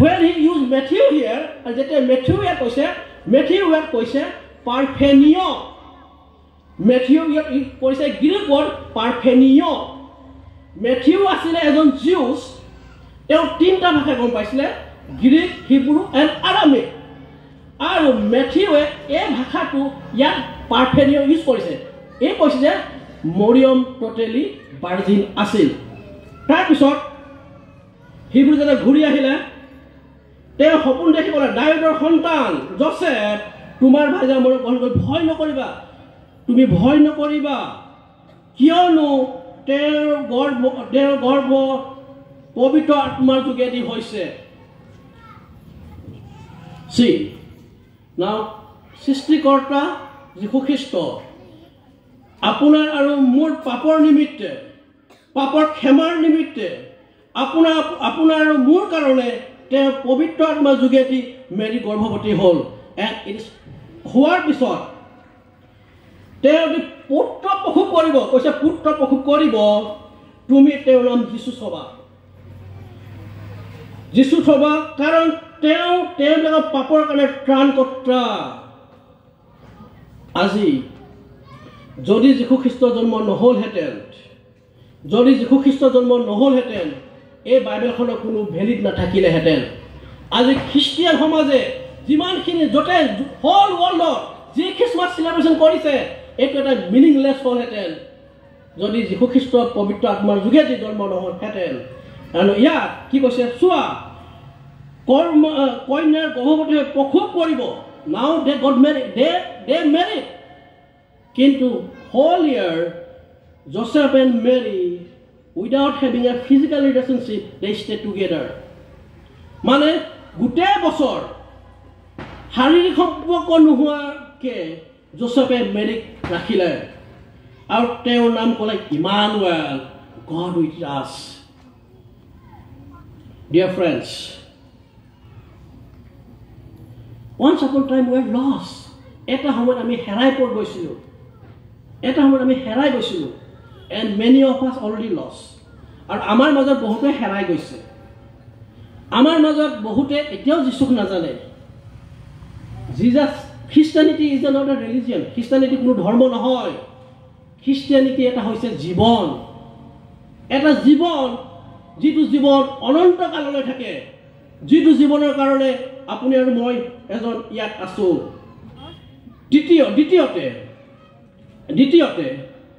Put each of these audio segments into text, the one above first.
when he used Matthew here, and that Matthew here কৈছে parfenio. Matthew here কৈছে Greek word parfenio. Matthew আছিলে এজন Jews. তেওঁ তিনটা ভাষা গম পাইছিলে, গ্ৰীক, হিব্ৰু এণ্ড আৰামিক। আৰু মেথিউৱে এই ভাষাটো ইয়াত পাৰফেনিও ইউজ কৰিছে। এই কৈছে যে মৰিয়ম টোটেলি ভাৰ্জিন আছিল। তাৰপিছত হিব্ৰু যেতিয়া ঘূৰি আহিলে, তেওঁ সপোন দেখি ক'লে, ডাভিডৰ সন্তান জোচেফ, তোমাৰ ভাইজা মোৰ গ্ৰহণ কৰি ভয় নকৰিবা, তুমি ভয় নকৰিবা, কিয়নো তেওঁৰ গৰ্ভ পবিত্ৰ আত্মাৰ যোগেদি হৈছে। See, now সৃষ্টিকৰ্তা যীশু খ্ৰীষ্ট আপোনাৰ আৰু মোৰ পাপৰ নিমিত্তে, পাপৰ ক্ষমাৰ নিমিত্তে, আপোনাৰ আৰু মোৰ কাৰণে তেওঁ পবিত্ৰ আত্মাৰ যোগেদি মেৰী গৰ্ভৱতী হ'ল। হোৱাৰ পিছত তেওঁ যদি পুত্ৰ প্ৰসূত কৰিব, কৈছে পুত্ৰ প্ৰসূত কৰিব, তুমি তেওঁৰ নাম যীশু থবা। যীশু থবা, কাৰণ তেওঁ পাপৰ কাৰণে ত্ৰাণকৰ্তা। আজি যদি যীশু খ্ৰীষ্টৰ জন্ম নহ'লহেঁতেন, এই বাইবেলখনৰ কোনো ভেলিড নাথাকিলেহেঁতেন। আজি খ্ৰীষ্টিয়ান সমাজে যিমানখিনি য'তে হ'ল ৱৰ্ল্ডত যি খ্ৰীষ্টমাছ চেলিব্ৰেশ্যন কৰিছে, এইটো এটা মিনিংলেছ হ'লহেঁতেন যদি যীশু খ্ৰীষ্ট পবিত্ৰ আত্মাৰ যোগেদি জন্ম নহ'লহেঁতেন। আৰু ইয়াত কি কৈছে চোৱা, কন্যাৰ গৰ্ভৱতী হৈ প্ৰসৱ কৰিব। Now they got married, they married. কিন্তু whole year Joseph and Mary, without having a physical relationship, they stayed together. মানে গোটেই বছৰ শাৰীৰিক সম্পৰ্ক নোহোৱাকে জোচেফে মেৰীক ৰাখিলে আৰু তেওঁৰ নাম ক'লে Emmanuel, God with us. Dear friends, once upon a time we were lost. এটা সময়ত আমি হেৰাই গৈছিলোঁ, and many of us already lost. আৰু আমাৰ মাজত বহুতে হেৰাই গৈছে, আমাৰ মাজত বহুতে এতিয়াও যীশুক নাজানে। খ্ৰীষ্টানিটি ইজ নট এ ৰিলিজিয়ন। খ্ৰীষ্টানিটি কোনো ধৰ্ম নহয়। খ্ৰীষ্টানিটি এটা হৈছে জীৱন, এটা জীৱন যিটো জীৱন অনন্ত কাললৈ থাকে, যিটো জীৱনৰ কাৰণে আপুনি আৰু মই এজন ইয়াত আছোঁ। দ্বিতীয়তে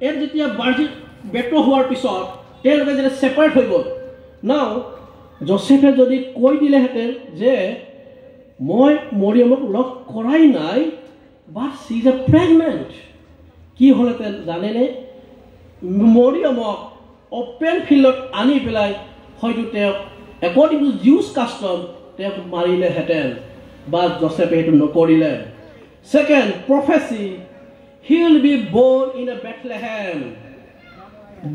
ইয়াত যেতিয়া বেটো হোৱাৰ পিছত তেওঁলোকে যেতিয়া ছেপাৰেট হৈ গ'ল, নাও জোচেফে যদি কৈ দিলেহেঁতেন যে মই মৰিয়মক লগ কৰাই নাই, বাট চি ইজ এ প্ৰেগনেণ্ট, কি হ'লহেঁতেন জানেনে? মৰিয়মক অপেন ফিল্ডত আনি পেলাই হয়তো তেওঁক একৰ্ডিং টু জিউছ কাষ্টম তেওঁক মাৰিলেহেঁতেন, বা জোচেফে সেইটো নকৰিলে। Second prophecy, he will be born in a Bethlehem.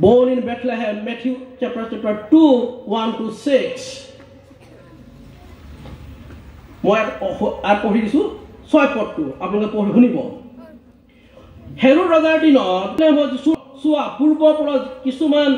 Born in Bethlehem, Matthew chapter 2, 1-6. মই পঢ়ি দিছোঁ 6 পদটো, আপোনালোকে পঢ়ি শুনিব। হেৰোদ ৰজাৰ দিনত চোৱা পূৰ্বৰ পৰা কিছুমান